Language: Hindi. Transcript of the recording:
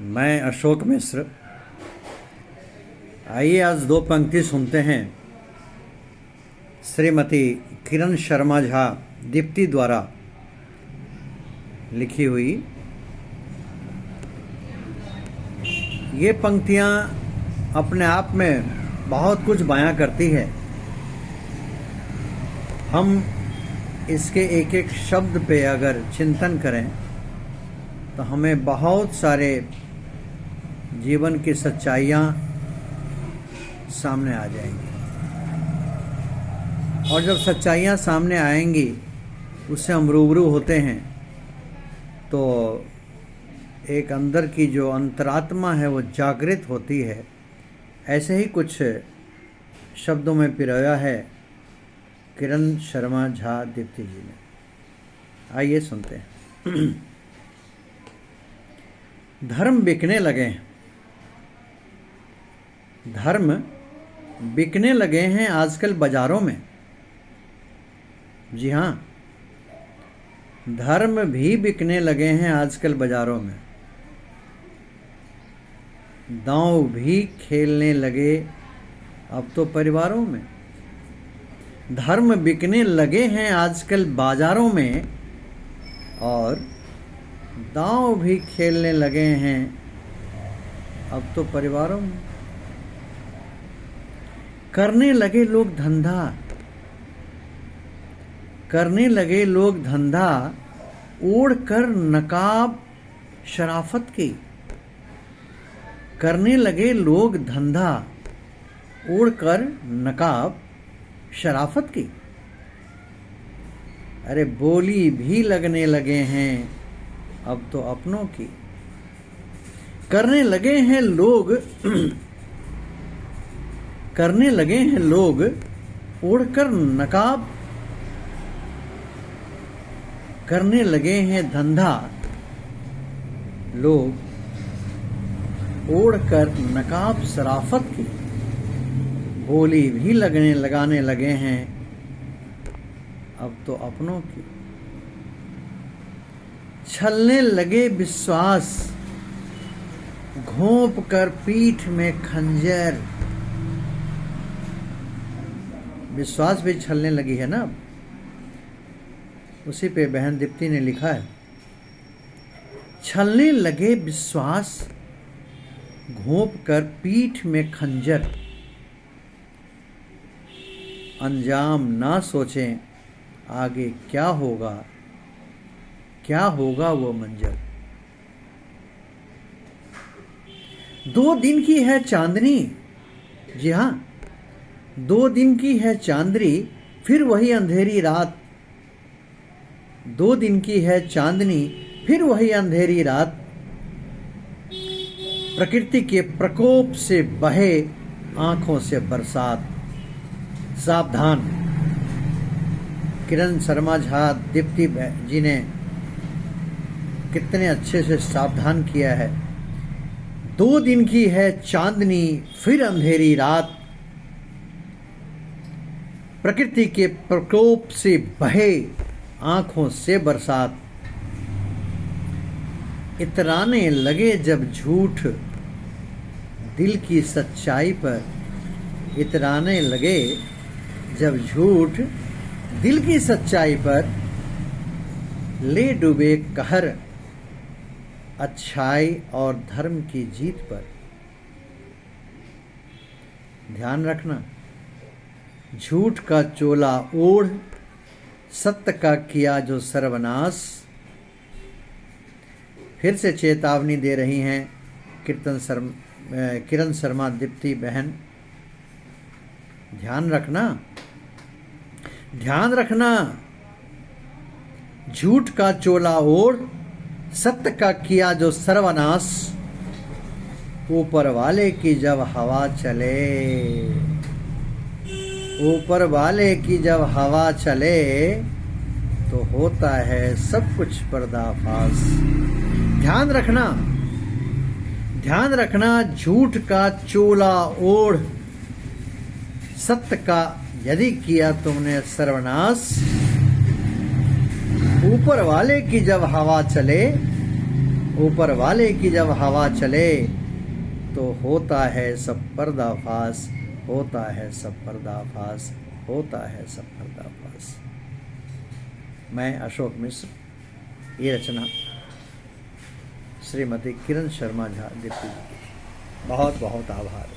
मैं अशोक मिश्र। आइए आज दो पंक्ति सुनते हैं श्रीमती किरण शर्मा झा दीप्ति द्वारा लिखी हुई। ये पंक्तियाँ अपने आप में बहुत कुछ बयां करती है। हम इसके एक एक शब्द पे अगर चिंतन करें तो हमें बहुत सारे जीवन की सच्चाइयाँ सामने आ जाएंगी, और जब सच्चाइयाँ सामने आएंगी उससे हम रूबरू होते हैं तो एक अंदर की जो अंतरात्मा है वो जागृत होती है। ऐसे ही कुछ शब्दों में पिरोया है किरण शर्मा झा दीप्ति जी ने। आइए सुनते हैं। धर्म बिकने लगे हैं। धर्म बिकने लगे हैं आजकल बाजारों में। जी हाँ, धर्म भी बिकने लगे हैं आजकल बाजारों में। दांव भी खेलने लगे अब तो परिवारों में। धर्म बिकने लगे हैं आजकल बाजारों में और दांव भी खेलने लगे हैं अब तो परिवारों में। करने लगे लोग धंधा, करने लगे लोग धंधा ओढ़कर नकाब शराफत की। करने लगे लोग धंधा ओढ़कर नकाब शराफत की। अरे बोली भी लगने लगे हैं अब तो अपनों की। करने लगे हैं लोग करने लगे हैं लोग ओढ़कर नकाब। करने लगे हैं धंधा लोग ओढ़कर नकाब शराफत की। बोली भी लगाने लगे हैं अब तो अपनों की। छलने लगे विश्वास घोंप कर पीठ में खंजर। विश्वास भी छलने लगी है ना। उसी पे बहन दीप्ति ने लिखा है, छलने लगे विश्वास घोंप कर पीठ में खंजर। अंजाम ना सोचें आगे क्या होगा वो मंजर। 2 दिन की है चांदनी। जी हाँ, 2 दिन की है चांदनी फिर वही अंधेरी रात। 2 दिन की है चांदनी फिर वही अंधेरी रात। प्रकृति के प्रकोप से बहे आंखों से बरसात। सावधान। किरण शर्मा झा दीप्ति जी ने कितने अच्छे से सावधान किया है। 2 दिन की है चांदनी फिर अंधेरी रात। प्रकृति के प्रकोप से बहे आंखों से बरसात। इतराने लगे जब झूठ दिल की सच्चाई पर। इतराने लगे जब झूठ दिल की सच्चाई पर। ले डूबे कहर अच्छाई और धर्म की जीत पर। ध्यान रखना, झूठ का चोला ओढ़ सत्य का किया जो सर्वनाश। फिर से चेतावनी दे रही हैं किरण शर्मा दीप्ति बहन। ध्यान रखना, ध्यान रखना। झूठ का चोला ओढ़ सत्य का किया जो सर्वनाश। ऊपर वाले की जब हवा चले, ऊपर वाले की जब हवा चले तो होता है सब कुछ पर्दाफाश। ध्यान रखना, ध्यान रखना। झूठ का चोला ओढ़ सत्य का यदि किया तुमने सर्वनाश। ऊपर वाले की जब हवा चले ऊपर वाले की जब हवा चले तो होता है सब पर्दाफाश, होता है सब पर्दाफाश, होता है सब पर्दाफाश। मैं अशोक मिश्र, ये रचना श्रीमती किरण शर्मा झा डिप्टी जी की। बहुत बहुत आभार।